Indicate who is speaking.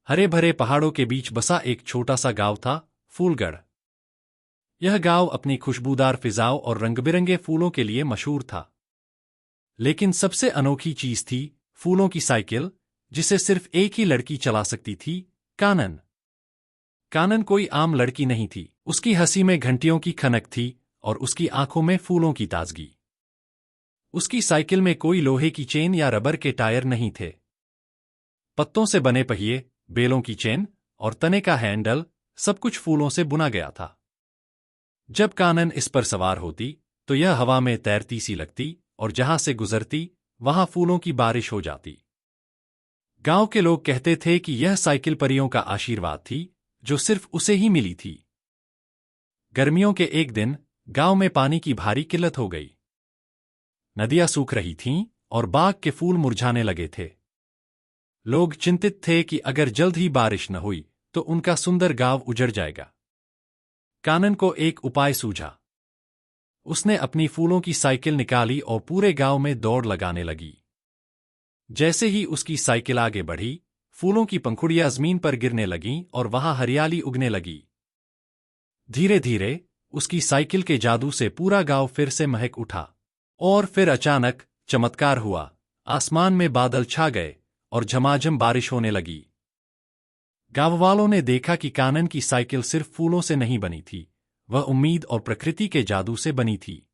Speaker 1: हरे भरे पहाड़ों के बीच बसा एक छोटा सा गांव था, फूलगढ़। यह गांव अपनी खुशबूदार फिजाओं और रंगबिरंगे फूलों के लिए मशहूर था। लेकिन सबसे अनोखी चीज थी फूलों की साइकिल, जिसे सिर्फ एक ही लड़की चला सकती थी, कानन। कानन कोई आम लड़की नहीं थी, उसकी हंसी में घंटियों की खनक थी और उसकी आंखों में फूलों की ताजगी। उसकी साइकिल में कोई लोहे की चेन या रबर के टायर नहीं थे। पत्तों से बने पहिए, बेलों की चेन और तने का हैंडल, सब कुछ फूलों से बुना गया था। जब कानन इस पर सवार होती तो यह हवा में तैरती सी लगती और जहां से गुजरती वहां फूलों की बारिश हो जाती। गांव के लोग कहते थे कि यह साइकिल परियों का आशीर्वाद थी, जो सिर्फ उसे ही मिली थी। गर्मियों के एक दिन गांव में पानी की भारी किल्लत हो गई। नदियां सूख रही थीं और बाग के फूल मुरझाने लगे थे। लोग चिंतित थे कि अगर जल्द ही बारिश न हुई तो उनका सुंदर गांव उजड़ जाएगा। कानन को एक उपाय सूझा। उसने अपनी फूलों की साइकिल निकाली और पूरे गांव में दौड़ लगाने लगी। जैसे ही उसकी साइकिल आगे बढ़ी, फूलों की पंखुड़ियां जमीन पर गिरने लगीं और वहां हरियाली उगने लगी। धीरे धीरे उसकी साइकिल के जादू से पूरा गांव फिर से महक उठा। और फिर अचानक चमत्कार हुआ। आसमान में बादल छा गए और झमाझम बारिश होने लगी। गांव वालों ने देखा कि कानन की साइकिल सिर्फ फूलों से नहीं बनी थी, वह उम्मीद और प्रकृति के जादू से बनी थी।